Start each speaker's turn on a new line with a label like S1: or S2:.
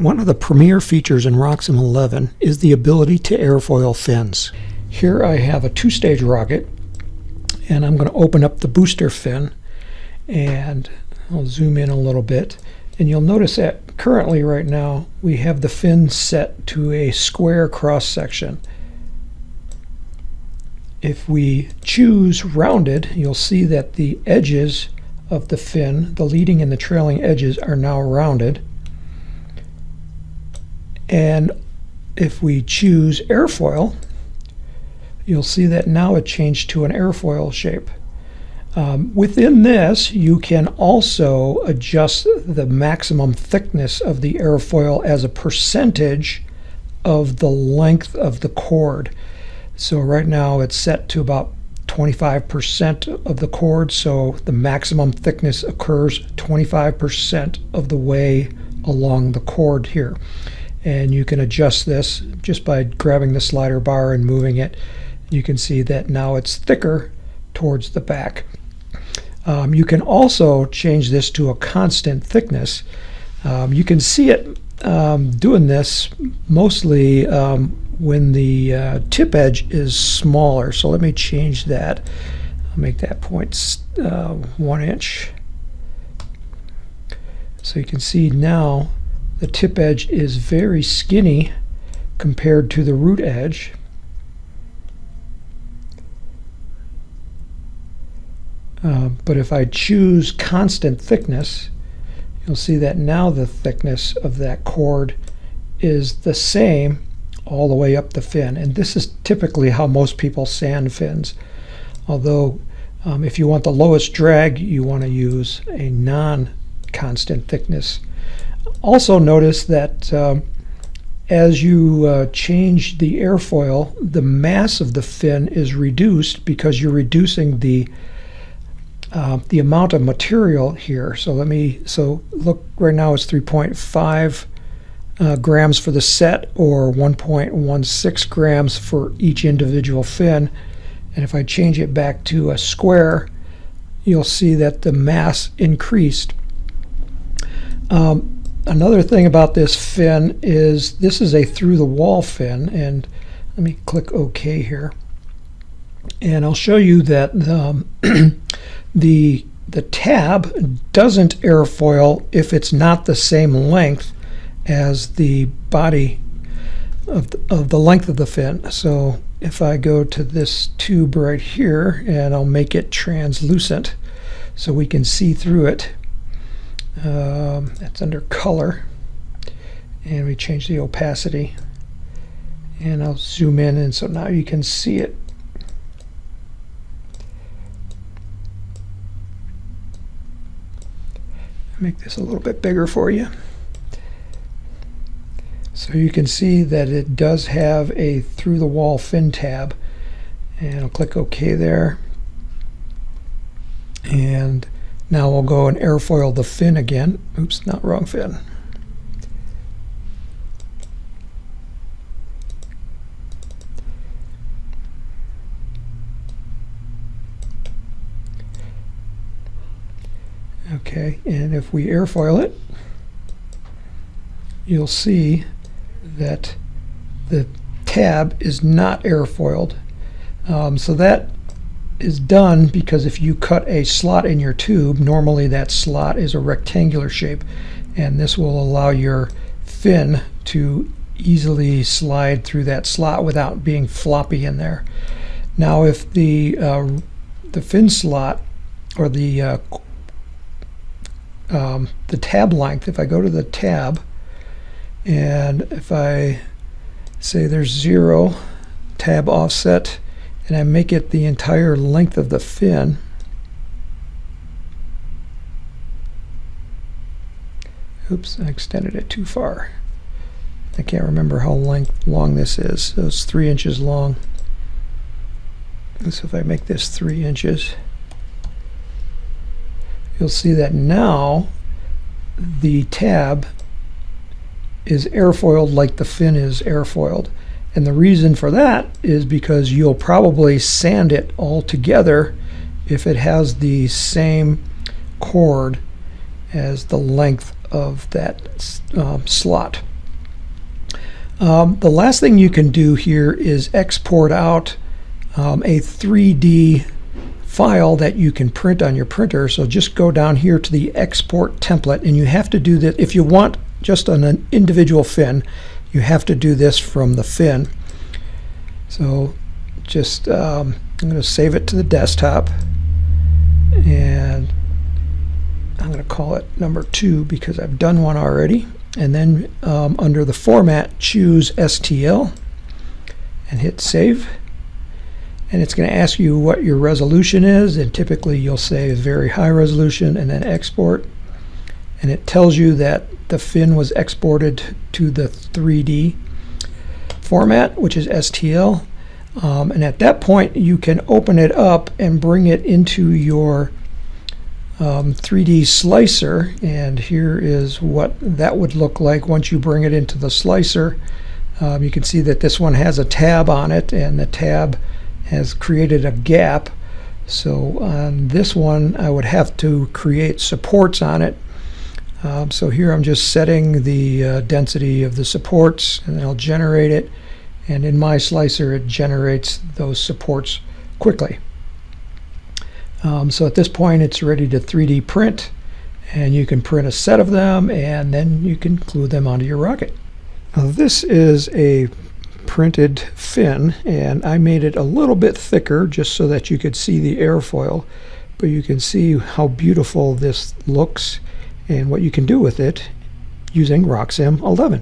S1: One of the premier features in RockSim11 is the ability to airfoil fins. Here I have a two-stage rocket, and I'm going to open up the booster fin, and I'll zoom in a little bit, and you'll notice that currently right now we have the fin set to a square cross-section. If we choose rounded, you'll see that the edges of the fin, the leading and the trailing edges, are now rounded. And if we choose airfoil, you'll see that now it changed to an airfoil shape. Within this, you can also adjust the maximum thickness of the airfoil as a percentage of the length of the cord. So right now it's set to about 25% of the cord, so the maximum thickness occurs 25% of the way along the cord here. And you can adjust this just by grabbing the slider bar and moving it. You can see that now it's thicker towards the back. You can also change this to a constant thickness. You can see it doing this mostly when the tip edge is smaller. So let me change that. I'll make that point 1 inch. So you can see now the tip edge is very skinny compared to the root edge. But if I choose constant thickness, you'll see that now the thickness of that cord is the same all the way up the fin. And this is typically how most people sand fins. Although if you want the lowest drag, you want to use a non-constant thickness. Also notice that as you change the airfoil, the mass of the fin is reduced because you're reducing the amount of material here. So look, right now it's 3.5 grams for the set, or 1.16 grams for each individual fin. And if I change it back to a square, you'll see that the mass increased. Another thing about this fin is this is a through-the-wall fin, and let me click OK here. And I'll show you that the tab doesn't airfoil if it's not the same length as the body of the length of the fin. So if I go to this tube right here, and I'll make it translucent so we can see through it. That's under color, and we change the opacity, and I'll zoom in, and so now you can see it. Make this a little bit bigger for you. So you can see that it does have a through-the-wall fin tab, and I'll click OK there. And now we'll go and airfoil the fin again. Oops, not wrong fin. Okay, and if we airfoil it, you'll see that the tab is not airfoiled. So that is done because if you cut a slot in your tube, normally that slot is a rectangular shape, and this will allow your fin to easily slide through that slot without being floppy in there. Now if the fin slot, or the tab length, if I go to the tab and if I say there's 0 tab offset, and I make it the entire length of the fin, oops, I extended it too far. I can't remember how long this is. So it's 3 inches long. And so if I make this 3 inches, you'll see that now the tab is airfoiled like the fin is airfoiled. And the reason for that is because you'll probably sand it all together if it has the same cord as the length of that slot. The last thing you can do here is export out a 3D file that you can print on your printer. So just go down here to the export template, and you have to do that if you want just an individual fin. You have to do this from the fin. So just I'm going to save it to the desktop, and I'm going to call it number 2 because I've done one already. And then under the format, choose STL and hit save. And it's going to ask you what your resolution is, and typically you'll say very high resolution, and then export. And it tells you that the fin was exported to the 3D format, which is STL. And at that point, you can open it up and bring it into your 3D slicer. And here is what that would look like once you bring it into the slicer. You can see that this one has a tab on it, and the tab has created a gap. So on this one, I would have to create supports on it. So here I'm just setting the density of the supports, and then I'll generate it. And in my slicer, it generates those supports quickly. So at this point, it's ready to 3D print, and you can print a set of them, and then you can glue them onto your rocket. Now, this is a printed fin, and I made it a little bit thicker just so that you could see the airfoil, but you can see how beautiful this looks and what you can do with it using RockSim11.